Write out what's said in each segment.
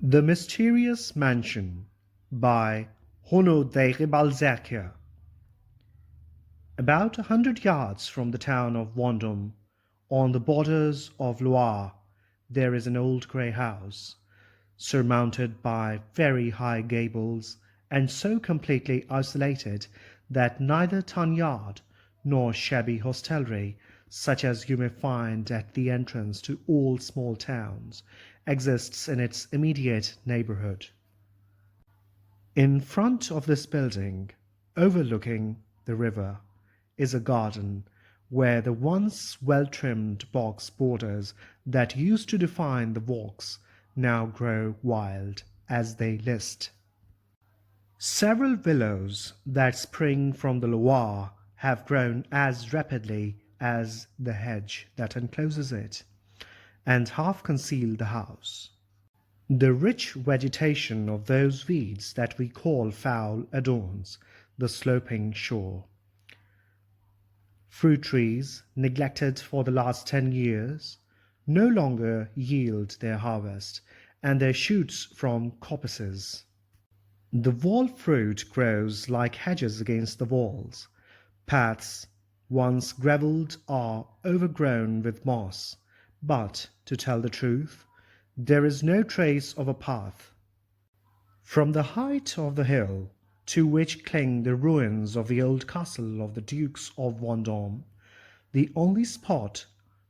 The Mysterious Mansion by Honoré Balzac. About 100 yards from the town of Vendôme, on the borders of Loire, there is an old grey house, surmounted by very high gables, and so completely isolated that neither tan-yard nor shabby hostelry, such as you may find at the entrance to all small towns, exists in its immediate neighbourhood. In front of this building, overlooking the river, is a garden where the once well-trimmed box borders that used to define the walks now grow wild as they list. Several willows that spring from the Loire have grown as rapidly as the hedge that encloses it, and half conceal the house. The rich vegetation of those weeds that we call foul adorns the sloping shore. Fruit trees, neglected for the last 10 years, no longer yield their harvest, and their shoots from coppices. The wall fruit grows like hedges against the walls. Paths, once gravelled, are overgrown with moss, but, to tell the truth, there is no trace of a path. From the height of the hill, to which cling the ruins of the old castle of the Dukes of Vendôme, the only spot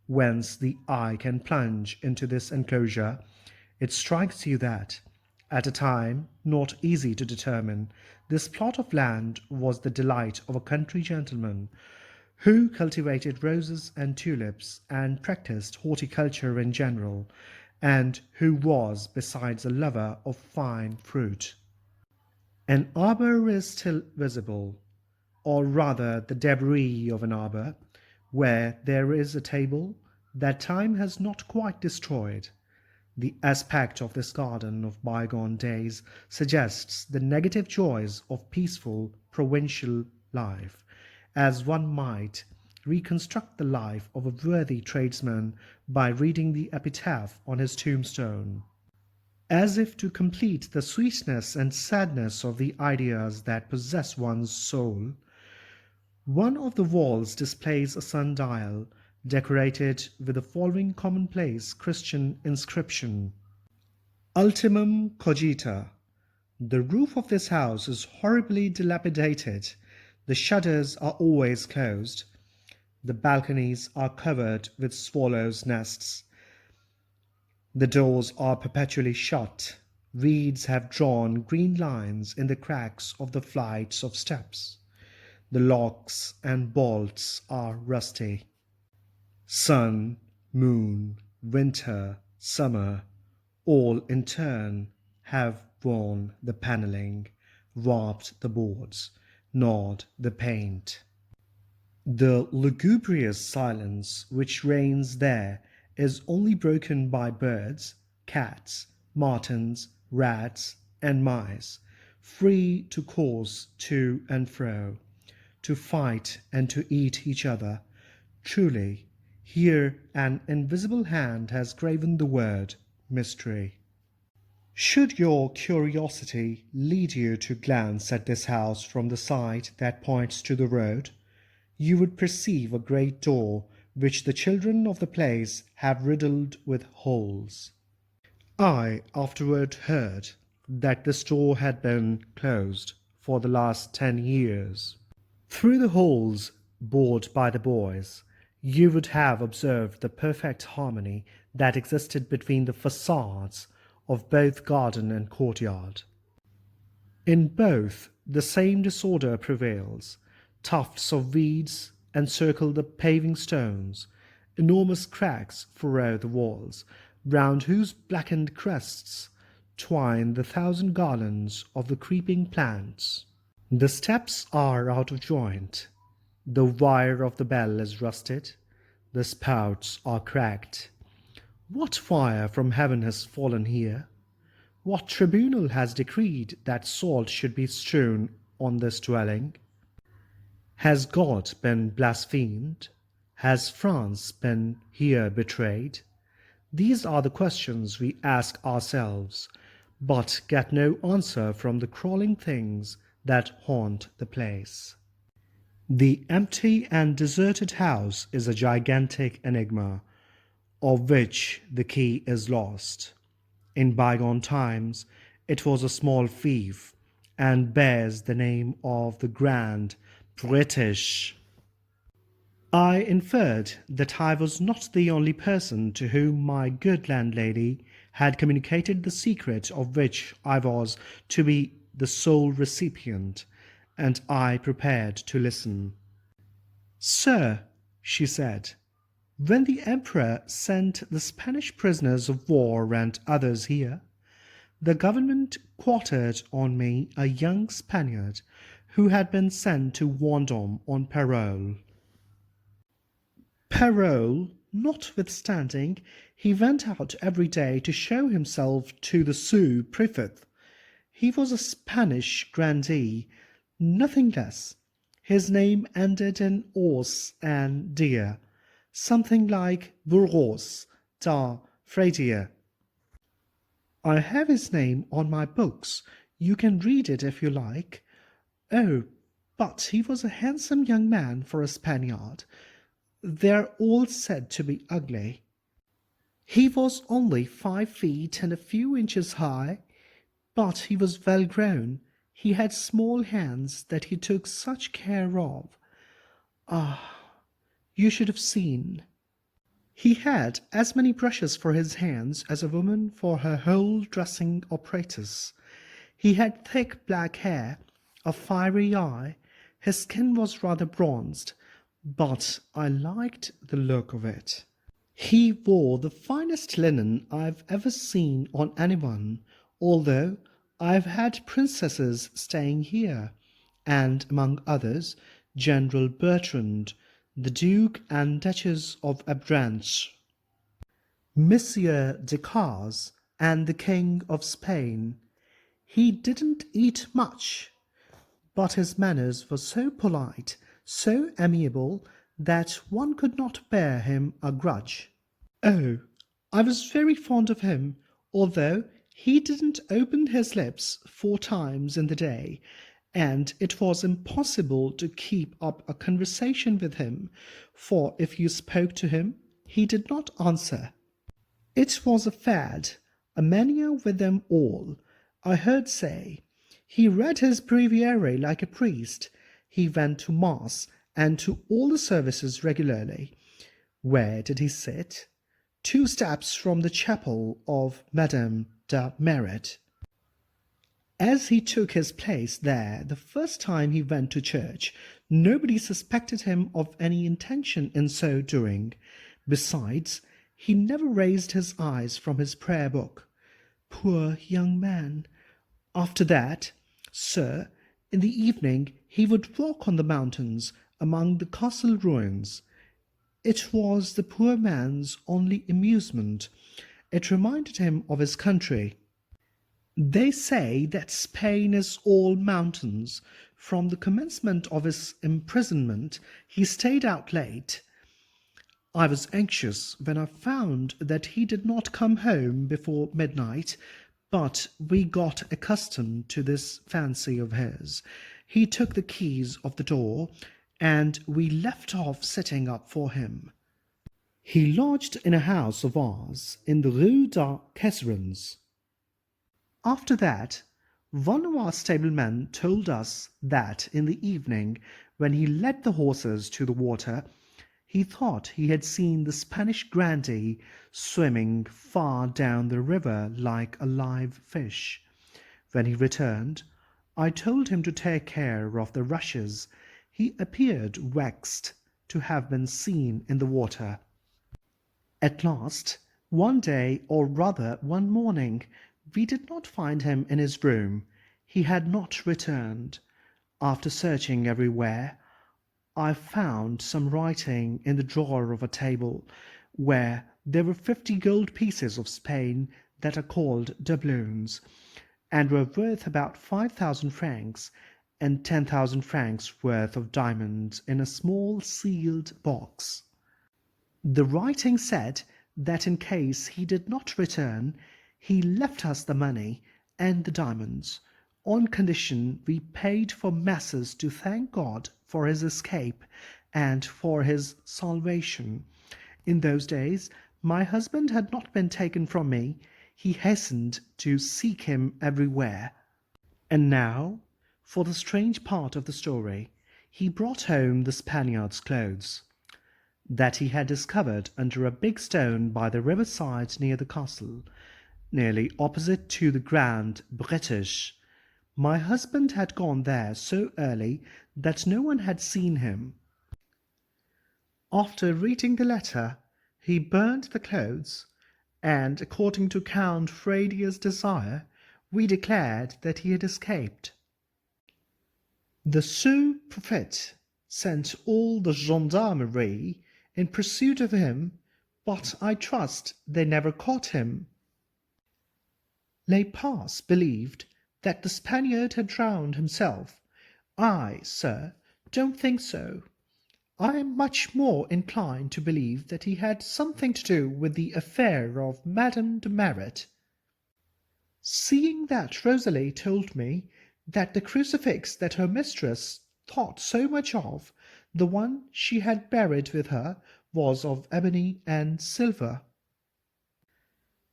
whence the eye can plunge into this enclosure, it strikes you that, at a time not easy to determine, this plot of land was the delight of a country gentleman who cultivated roses and tulips and practised horticulture in general, and who was besides a lover of fine fruit. An arbour is still visible, or rather the debris of an arbour, where there is a table that time has not quite destroyed. The aspect of this garden of bygone days suggests the negative joys of peaceful provincial life, as one might reconstruct the life of a worthy tradesman by reading the epitaph on his tombstone. As if to complete the sweetness and sadness of the ideas that possess one's soul, one of the walls displays a sundial decorated with the following commonplace Christian inscription: Ultimum cogita. The roof of this house is horribly dilapidated. The shutters are always closed. The balconies are covered with swallows' nests. The doors are perpetually shut. Weeds have drawn green lines in the cracks of the flights of steps. The locks and bolts are rusty. Sun, moon, winter, summer, all in turn have worn the panelling, warped the boards, gnawed the paint. The lugubrious silence which reigns there is only broken by birds, cats, martins, rats, and mice, free to course to and fro, to fight and to eat each other. Truly, here an invisible hand has graven the word mystery. Should your curiosity lead you to glance at this house from the side that points to the road, you would perceive a great door which the children of the place have riddled with holes. I afterward heard that this door had been closed for the last 10 years. Through the holes bored by the boys, you would have observed the perfect harmony that existed between the facades of both garden and courtyard. In both the same disorder prevails. Tufts of weeds encircle the paving stones. Enormous cracks furrow the walls, round whose blackened crests twine the thousand garlands of the creeping plants. The steps are out of joint. The wire of the bell is rusted. The spouts are cracked. What fire from heaven has fallen here? What tribunal has decreed that salt should be strewn on this dwelling? Has God been blasphemed? Has France been here betrayed? These are the questions we ask ourselves but get no answer from the crawling things that haunt the place. The empty and deserted house is a gigantic enigma, of which the key is lost. In bygone times, it was a small fief and bears the name of the Grand British. I inferred that I was not the only person to whom my good landlady had communicated the secret of which I was to be the sole recipient, and I prepared to listen. "Sir," she said, "when the Emperor sent the Spanish prisoners of war and others here, the government quartered on me a young Spaniard who had been sent to Vendome on parole. Parole notwithstanding, he went out every day to show himself to the sous-prefect. He was a Spanish grandee, nothing less. His name ended in os and dear, something like Burgos da Fradier. I have his name on my books. You can read it if you like. Oh, but he was a handsome young man for a Spaniard. They're all said to be ugly. He was only 5 feet and a few inches high, but he was well grown. He had small hands that he took such care of. Ah, you should have seen. He had as many brushes for his hands as a woman for her whole dressing apparatus. He had thick black hair, a fiery eye. His skin was rather bronzed, but I liked the look of it. He wore the finest linen I've ever seen on anyone, although I've had princesses staying here, and among others General Bertrand, the Duke and Duchess of Abranches, Monsieur de Cars, and the King of Spain. He didn't eat much, but his manners were so polite, so amiable, that one could not bear him a grudge. Oh, I was very fond of him, although he didn't open his lips 4 times in the day, and it was impossible to keep up a conversation with him, for if you spoke to him, he did not answer. It was a fad, a mania with them all, I heard say. He read his breviary like a priest. He went to mass and to all the services regularly. Where did he sit? 2 steps from the chapel of Madame de Merit. As he took his place there the first time he went to church, nobody suspected him of any intention in so doing. Besides, he never raised his eyes from his prayer book. Poor young man! After that, sir, in the evening he would walk on the mountains among the castle ruins. It was the poor man's only amusement. It reminded him of his country. They say that Spain is all mountains. From the commencement of his imprisonment he stayed out late. I was anxious when I found that he did not come home before midnight, but we got accustomed to this fancy of his. He took the keys of the door, and we left off sitting up for him. He lodged in a house of ours in the Rue des Casserans. After that, one of our stablemen told us that in the evening, when he led the horses to the water, he thought he had seen the Spanish grandee swimming far down the river like a live fish. When he returned, I told him to take care of the rushes. He appeared vexed to have been seen in the water. At last, one day, or rather one morning, we did not find him in his room. He had not returned. After searching everywhere, I found some writing in the drawer of a table, where there were 50 gold pieces of Spain that are called doubloons, and were worth about 5,000 francs, and 10,000 francs worth of diamonds in a small sealed box. The writing said that in case he did not return, he left us the money, and the diamonds, on condition we paid for masses to thank God for his escape and for his salvation. In those days my husband had not been taken from me. He hastened to seek him everywhere. And now, for the strange part of the story, he brought home the Spaniard's clothes that he had discovered under a big stone by the riverside near the castle, nearly opposite to the Grand British. My husband had gone there so early that no one had seen him. After reading the letter, he burnt the clothes, and according to Count Fredier's desire, we declared that he had escaped. The sous-prefect sent all the gendarmerie in pursuit of him, but I trust they never caught him. Les Paz believed that the Spaniard had drowned himself. I, sir, don't think so. I am much more inclined to believe that he had something to do with the affair of Madame de Maret. Seeing that Rosalie told me that the crucifix that her mistress thought so much of, the one she had buried with her, was of ebony and silver.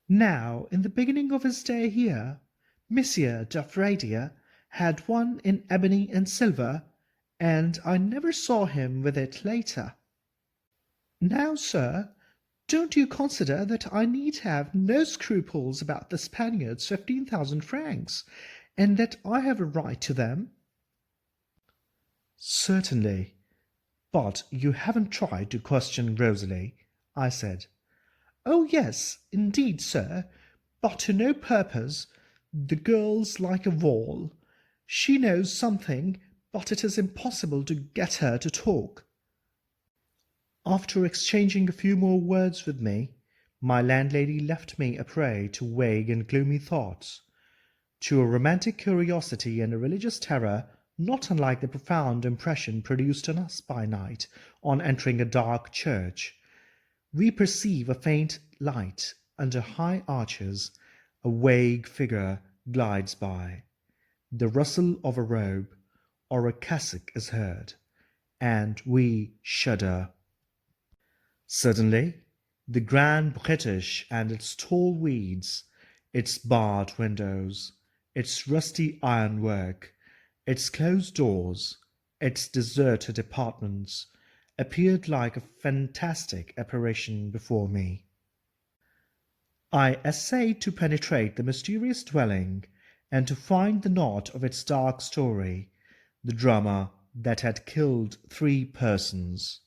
Now, in the beginning of his stay here, Monsieur de Fradier had one in ebony and silver, and I never saw him with it later. Now, sir, don't you consider that I need have no scruples about the Spaniard's 15,000 francs, and that I have a right to them? Certainly, but you haven't tried to question Rosalie, I said. Oh, yes, indeed, sir, but to no purpose. The girl's like a wall. She knows something, but it is impossible to get her to talk. After exchanging a few more words with me, my landlady left me a prey to vague and gloomy thoughts, to a romantic curiosity and a religious terror not unlike the profound impression produced on us by night on entering a dark church. We perceive a faint light under high arches, a vague figure glides by, the rustle of a robe or a cassock is heard, and we shudder. Suddenly, the Grand British and its tall weeds, its barred windows, its rusty ironwork, its closed doors, its deserted apartments, appeared like a fantastic apparition before me. I essayed to penetrate the mysterious dwelling and to find the knot of its dark story, the drama that had killed 3 persons.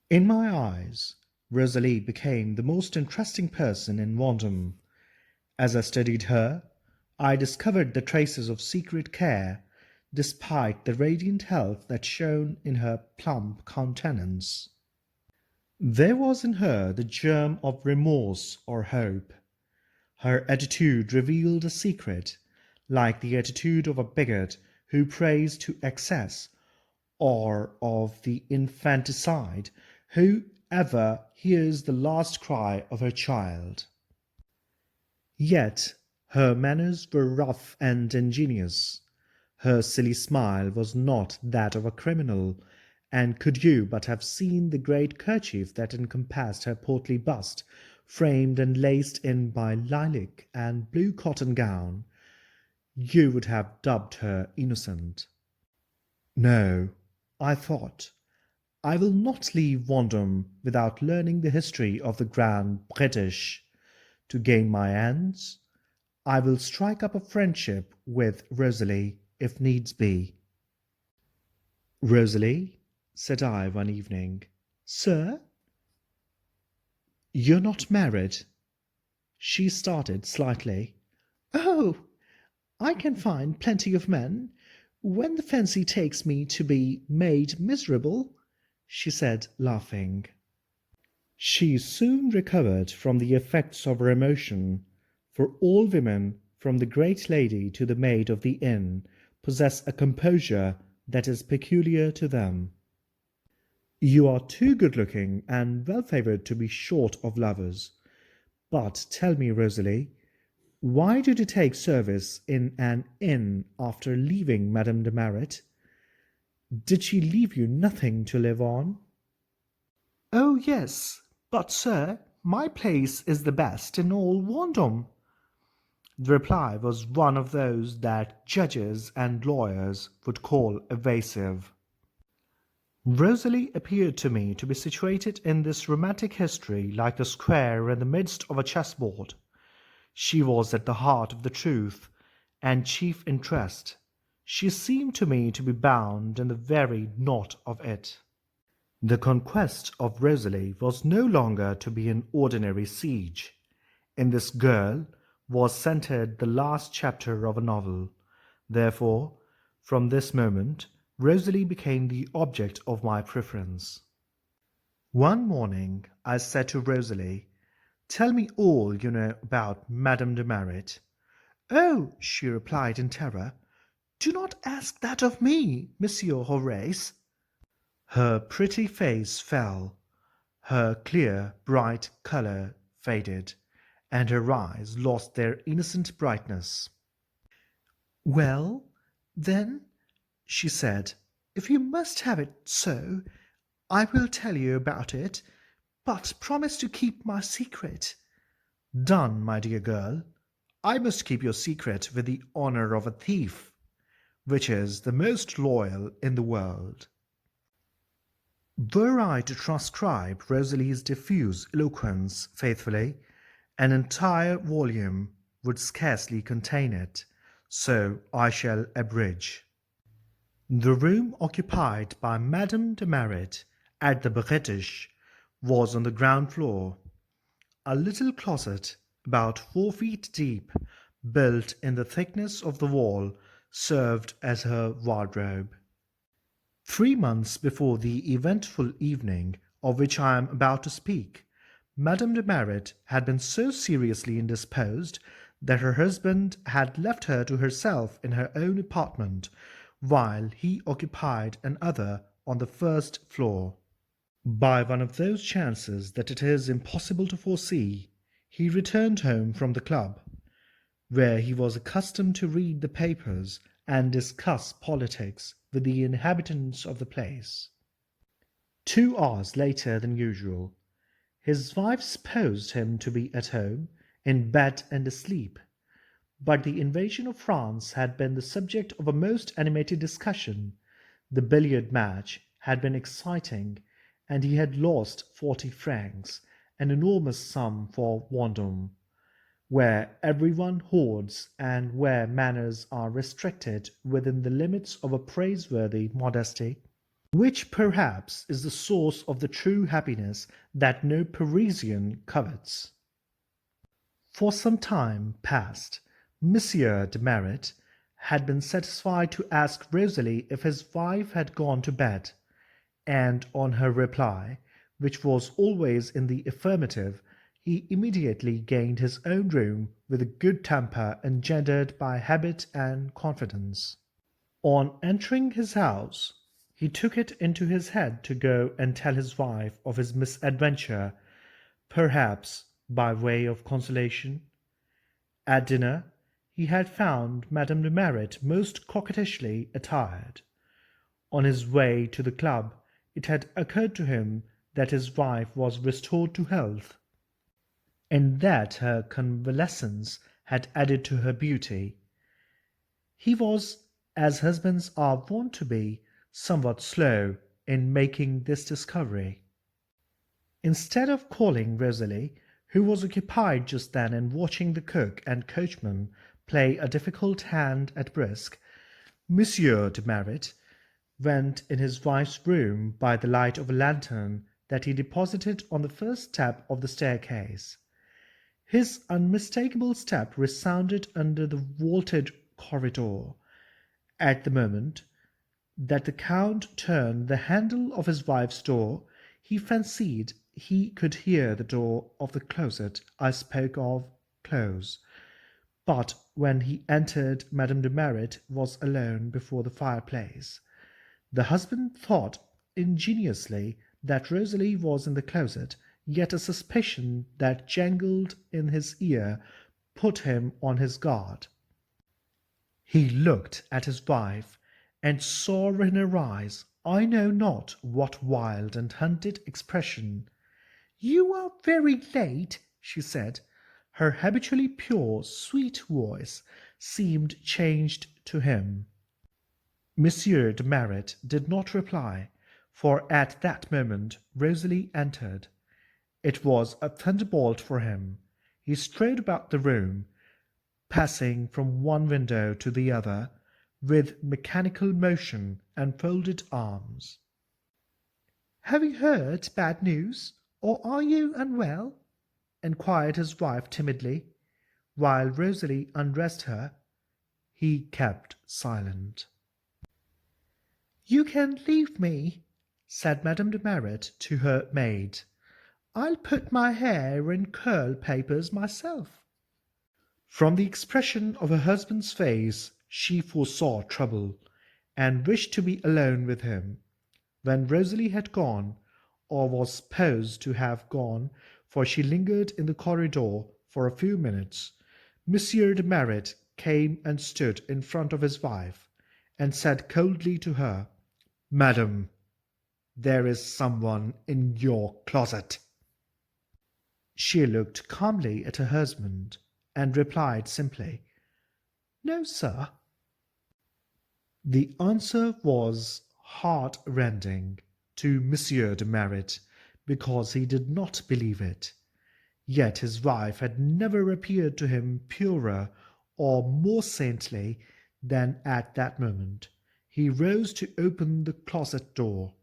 In my eyes, Rosalie became the most interesting person in Vendôme. As I studied her, I discovered the traces of secret care, despite the radiant health that shone in her plump countenance. There was in her the germ of remorse or hope. Her attitude revealed a secret, like the attitude of a bigot who prays to excess, or of the infanticide who ever hears the last cry of her child. Yet her manners were rough and ingenious. Her silly smile was not that of a criminal, and could you but have seen the great kerchief that encompassed her portly bust, framed and laced in by lilac and blue cotton gown, you would have dubbed her innocent. No, I thought, I will not leave Vendôme without learning the history of the Grand British. To gain my ends, I will strike up a friendship with Rosalie, if needs be. Rosalie, said I one evening. Sir? You're not married? She started slightly. Oh, I can find plenty of men, when the fancy takes me to be made miserable, she said, laughing. She soon recovered from the effects of her emotion, for all women, from the great lady to the maid of the inn, possess a composure that is peculiar to them. You are too good-looking and well-favoured to be short of lovers. But tell me, Rosalie, Why did you take service in an inn after leaving Madame de Marit? Did she leave you nothing to live on? Oh, yes, but, sir, my place is the best in all Vendôme. The reply was one of those that judges and lawyers would call evasive. Rosalie appeared to me to be situated in this romantic history like the square in the midst of a chessboard. She was at the heart of the truth and chief interest. She seemed to me to be bound in the very knot of it. The conquest of Rosalie was no longer to be an ordinary siege. In this girl was centered the last chapter of a novel. Therefore, from this moment, Rosalie became the object of my preference. One morning I said to Rosalie, "Tell me all you know about Madame de Marit." "Oh," she replied in terror, "do not ask that of me, Monsieur Horace." Her pretty face fell, her clear, bright colour faded, and her eyes lost their innocent brightness. "Well, then," she said, "if you must have it so, I will tell you about it, but promise to keep my secret." "Done, my dear girl. I must keep your secret with the honour of a thief, which is the most loyal in the world." Were I to transcribe Rosalie's diffuse eloquence faithfully, an entire volume would scarcely contain it, so I shall abridge. The room occupied by Madame de Marit at the British was on the ground floor. A little closet, about 4 feet deep, built in the thickness of the wall, served as her wardrobe. 3 months before the eventful evening of which I am about to speak, Madame de Marit had been so seriously indisposed that her husband had left her to herself in her own apartment, while he occupied another on the first floor. By one of those chances that it is impossible to foresee, he returned home from the club, where he was accustomed to read the papers and discuss politics with the inhabitants of the place. 2 hours later than usual, his wife supposed him to be at home, in bed and asleep, but the invasion of France had been the subject of a most animated discussion, the billiard match had been exciting, and he had lost 40 francs, an enormous sum for Vendôme, where everyone hoards and where manners are restricted within the limits of a praiseworthy modesty, which perhaps is the source of the true happiness that no Parisian covets. For some time past, Monsieur de Marit had been satisfied to ask Rosalie if his wife had gone to bed, and on her reply, which was always in the affirmative, he immediately gained his own room with a good temper engendered by habit and confidence. On entering his house, he took it into his head to go and tell his wife of his misadventure, perhaps by way of consolation. At dinner he had found Madame de Marit most coquettishly attired. On his way to the club it had occurred to him that his wife was restored to health, and that her convalescence had added to her beauty. He was, as husbands are wont to be, somewhat slow in making this discovery. Instead of calling Rosalie, who was occupied just then in watching the cook and coachman play a difficult hand at brisk, Monsieur de Marit went in his wife's room by the light of a lantern that he deposited on the first step of the staircase. His unmistakable step resounded under the vaulted corridor. At the moment that the Count turned the handle of his wife's door, he fancied he could hear the door of the closet I spoke of close. But when he entered, Madame de Marit was alone before the fireplace. The husband thought ingeniously that Rosalie was in the closet, yet a suspicion that jangled in his ear put him on his guard. He looked at his wife, and saw in her eyes I know not what wild and hunted expression. "You are very late," she said. Her habitually pure, sweet voice seemed changed to him. Monsieur de Maret did not reply, for at that moment Rosalie entered. It was a thunderbolt for him. He strode about the room, passing from one window to the other with mechanical motion and folded arms. "Have you heard bad news, or are you unwell?" inquired his wife timidly. While Rosalie undressed her, he kept silent. "You can leave me," said Madame de Maret to her maid. "I'll put my hair in curl papers myself." From the expression of her husband's face she foresaw trouble, and wished to be alone with him. When Rosalie had gone, or was supposed to have gone, for she lingered in the corridor for a few minutes, Monsieur de Maret came and stood in front of his wife, and said coldly to her, "Madam, there is someone in your closet." She looked calmly at her husband, and replied simply, "No, sir." The answer was heart-rending to Monsieur de Maret, because he did not believe it. Yet his wife had never appeared to him purer or more saintly than at that moment. He rose to open the closet door.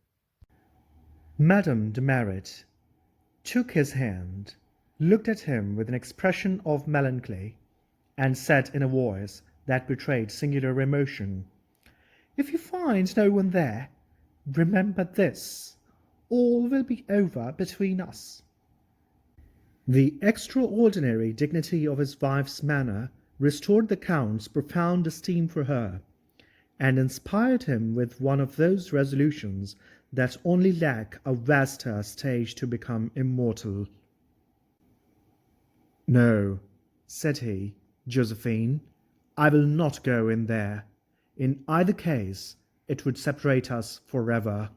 Madame de Maret took his hand, looked at him with an expression of melancholy, and said in a voice that betrayed singular emotion, "If you find no one there, remember this: all will be over between us." The extraordinary dignity of his wife's manner restored the Count's profound esteem for her, and inspired him with one of those resolutions that only lack a vaster stage to become immortal. "No," said he, "Josephine, I will not go in there. In either case it would separate us forever.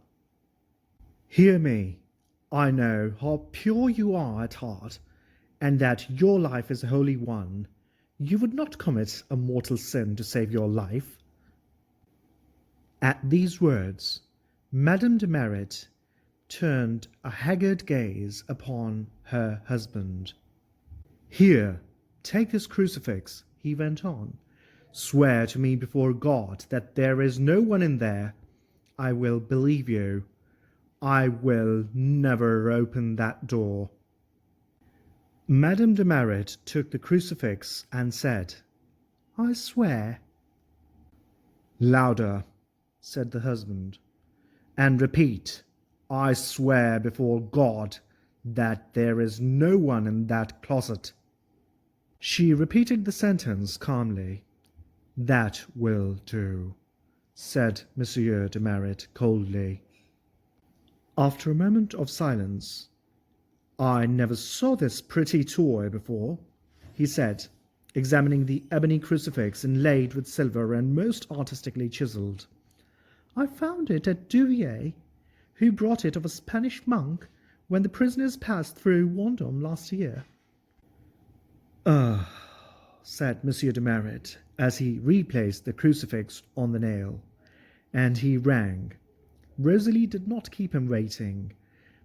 Hear me. I know how pure you are at heart, and that your life is a holy one. You would not commit a mortal sin to save your life." At these words, Madame de Maret turned a haggard gaze upon her husband. "Here, take this crucifix," he went on. "Swear to me before God that there is no one in there. I will believe you. I will never open that door." Madame de Maret took the crucifix and said, "I swear." "Louder," said the husband, "and repeat, 'I swear before God that there is no one in that closet.'" She repeated the sentence calmly. "That will do," said Monsieur de Maret coldly. After a moment of silence, "I never saw this pretty toy before," he said, examining the ebony crucifix inlaid with silver and most artistically chiselled. "I found it at Duvier, who brought it of a Spanish monk when the prisoners passed through Vendôme last year." "Ah," said Monsieur de Maret, as he replaced the crucifix on the nail, and he rang. Rosalie did not keep him waiting.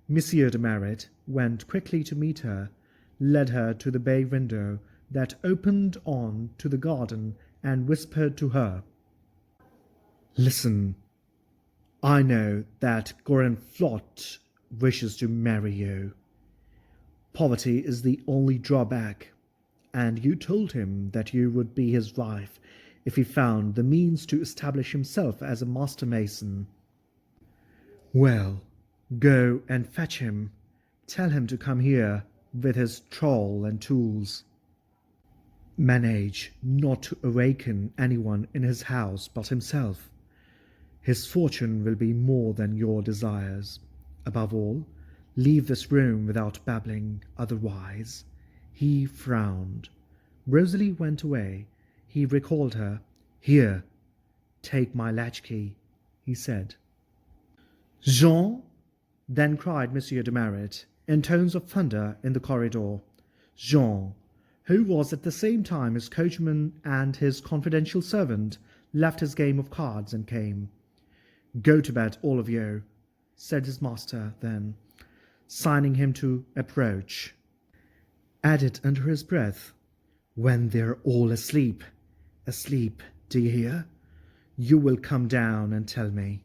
Monsieur de Maret went quickly to meet her, led her to the bay window that opened on to the garden, and whispered to her, "Listen. I know that Gorenflot wishes to marry you. Poverty is the only drawback, and you told him that you would be his wife if he found the means to establish himself as a master mason. Well, go and fetch him. Tell him to come here with his trowel and tools. Manage not to awaken anyone in his house but himself. His fortune will be more than your desires. Above all, leave this room without babbling, otherwise." He frowned. Rosalie went away. He recalled her. "Here, take my latchkey," he said. "Jean!" then cried Monsieur de Maret, in tones of thunder in the corridor. Jean, who was at the same time his coachman and his confidential servant, left his game of cards and came. "Go to bed, all of you," said his master then, signing him to approach. Added under his breath, "When they're all asleep, do you hear? You will come down and tell me."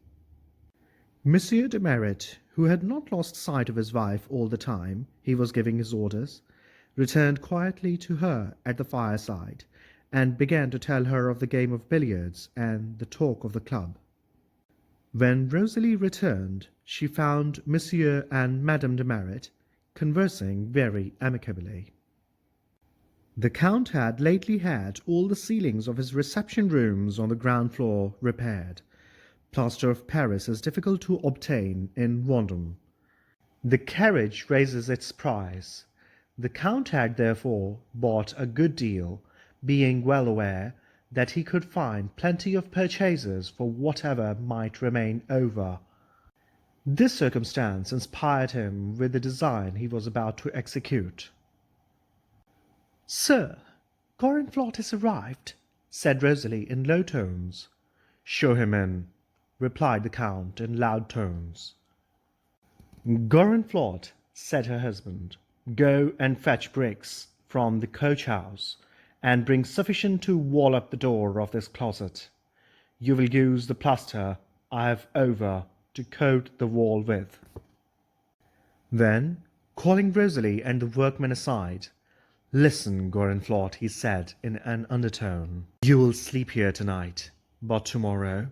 Monsieur de Maret, who had not lost sight of his wife all the time he was giving his orders, returned quietly to her at the fireside, and began to tell her of the game of billiards and the talk of the club. When Rosalie returned, she found Monsieur and Madame de Maret conversing very amicably. The Count had lately had all the ceilings of his reception rooms on the ground floor repaired. Plaster of Paris is difficult to obtain in Vendôme. The carriage raises its price. The Count had therefore bought a good deal, being well aware that he could find plenty of purchasers for whatever might remain over. This circumstance inspired him with the design he was about to execute. "Sir, Gorenflot has arrived," said Rosalie in low tones. "Show him in," replied the Count in loud tones. "Gorenflot," said her husband, "go and fetch bricks from the coach-house, and bring sufficient to wall up the door of this closet. You will use the plaster I have over to coat the wall with." Then, calling Rosalie and the workman aside, "Listen, Gorenflot," he said in an undertone. "You will sleep here tonight, but tomorrow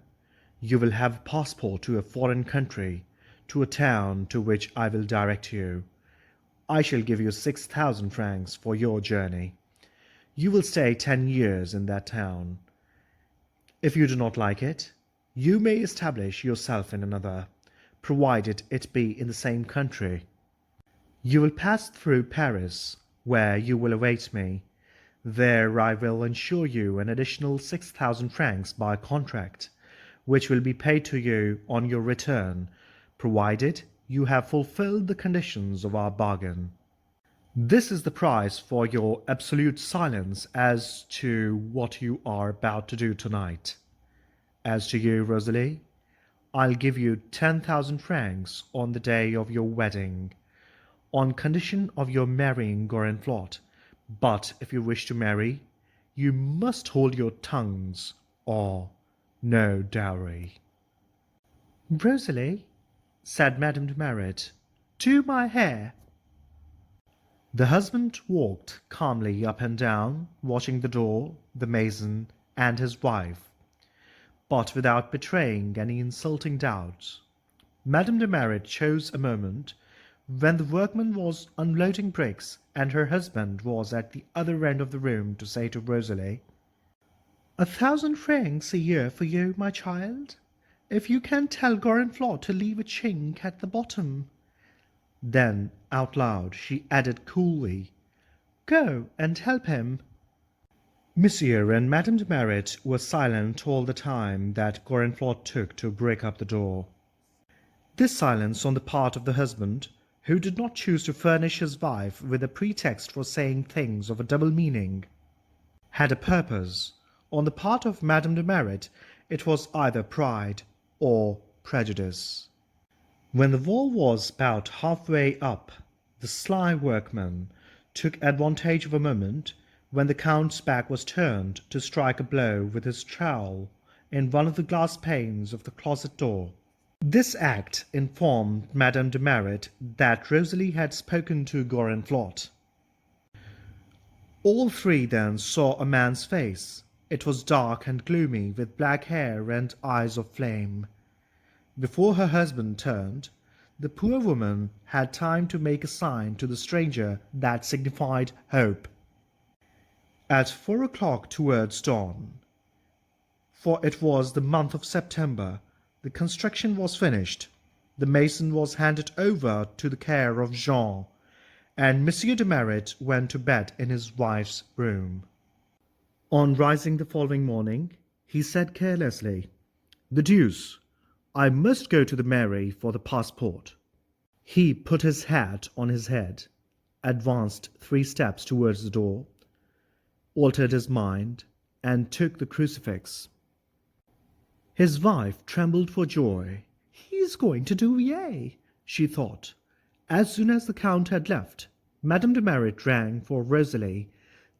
you will have a passport to a foreign country, to a town to which I will direct you. I shall give you 6,000 francs for your journey. You will stay 10 years in that town. If you do not like it, you may establish yourself in another, provided it be in the same country. You will pass through Paris, where you will await me. There I will ensure you an additional 6,000 francs by contract, which will be paid to you on your return, provided you have fulfilled the conditions of our bargain. This is the price for your absolute silence as to what you are about to do tonight. As to you, Rosalie, I'll give you 10,000 francs on the day of your wedding, on condition of your marrying Gorenflot. But if you wish to marry, you must hold your tongues, or no dowry." "Rosalie," said Madame de Maret, "do my hair." The husband walked calmly up and down, watching the door, the mason, and his wife, but without betraying any insulting doubt. Madame de Maret chose a moment when the workman was unloading bricks and her husband was at the other end of the room to say to Rosalie, "1,000 francs a year for you, my child, if you can tell Gorenflot to leave a chink at the bottom." Then, out loud, she added coolly, "Go and help him." Monsieur and Madame de Maret were silent all the time that Gorenflot took to break up the door. This silence on the part of the husband, who did not choose to furnish his wife with a pretext for saying things of a double meaning, had a purpose. On the part of Madame de Maret it was either pride or prejudice. When the wall was about halfway up, the sly workman took advantage of a moment when the Count's back was turned to strike a blow with his trowel in one of the glass panes of the closet door. This act informed Madame de Maret that Rosalie had spoken to Gorenflot. All three then saw a man's face. It was dark and gloomy, with black hair and eyes of flame. Before her husband turned, the poor woman had time to make a sign to the stranger that signified hope. At 4 o'clock towards dawn, for it was the month of September, the construction was finished. The mason was handed over to the care of Jean, and Monsieur de Maret went to bed in his wife's room. On rising the following morning, he said carelessly, "The deuce! I must go to the mairie for the passport." He put his hat on his head, advanced 3 steps towards the door, altered his mind, and took the crucifix. His wife trembled for joy. "He is going to Duvier," she thought. As soon as the Count had left, Madame de Merret rang for Rosalie.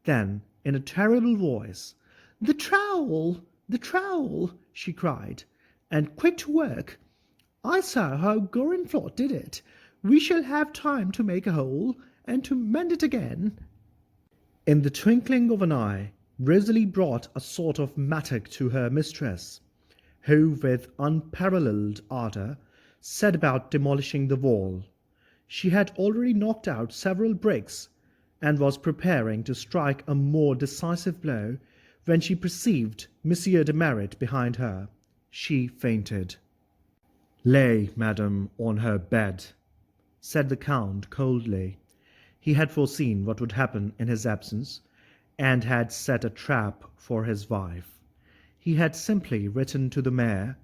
Then, in a terrible voice, "The trowel! The trowel!" she cried, "and quick to work. I saw how Gorenflot did it. We shall have time to make a hole, and to mend it again." In the twinkling of an eye, Rosalie brought a sort of mattock to her mistress, who, with unparalleled ardour, set about demolishing the wall. She had already knocked out several bricks, and was preparing to strike a more decisive blow, when she perceived Monsieur de Merret behind her. She fainted. "Lay madame on her bed," said the Count coldly. He had foreseen what would happen in his absence, and had set a trap for his wife. He had simply written to the mayor,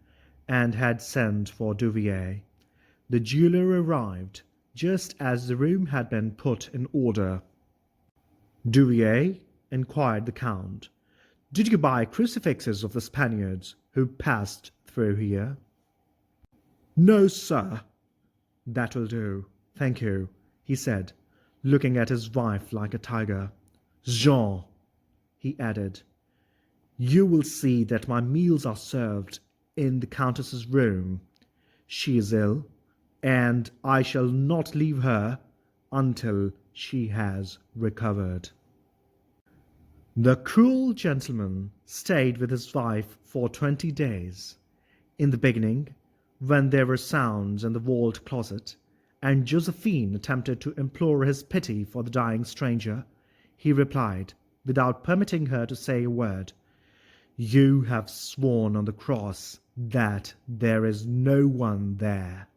and had sent for Duvier. The jeweller arrived just as the room had been put in order. "Duvier," inquired the Count, "did you buy crucifixes of the Spaniards who passed through here?" "No, sir." "That will do, thank you," he said, looking at his wife like a tiger. "Jean," he added, "you will see that my meals are served in the Countess's room. She is ill, and I shall not leave her until she has recovered." The cruel gentleman stayed with his wife for 20 days. In the beginning, when there were sounds in the vault closet, and Josephine attempted to implore his pity for the dying stranger, he replied, without permitting her to say a word, "You have sworn on the cross that there is no one there."